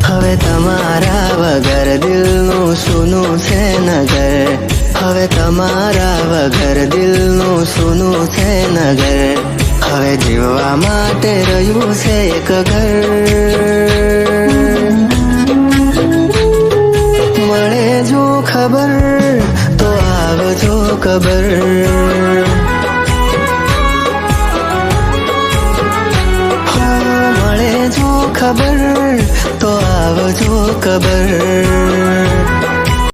હવે તમારા વગર દિલનું સૂનું છે નગર, હવે તમારા વગર દિલનું સૂનું છે નગર, હવે જીવવા માટે રહ્યું છે એક ઘર. મળે જો ખબર તો આવજો કબર, મળે જો ખબર તો આવજો કબર.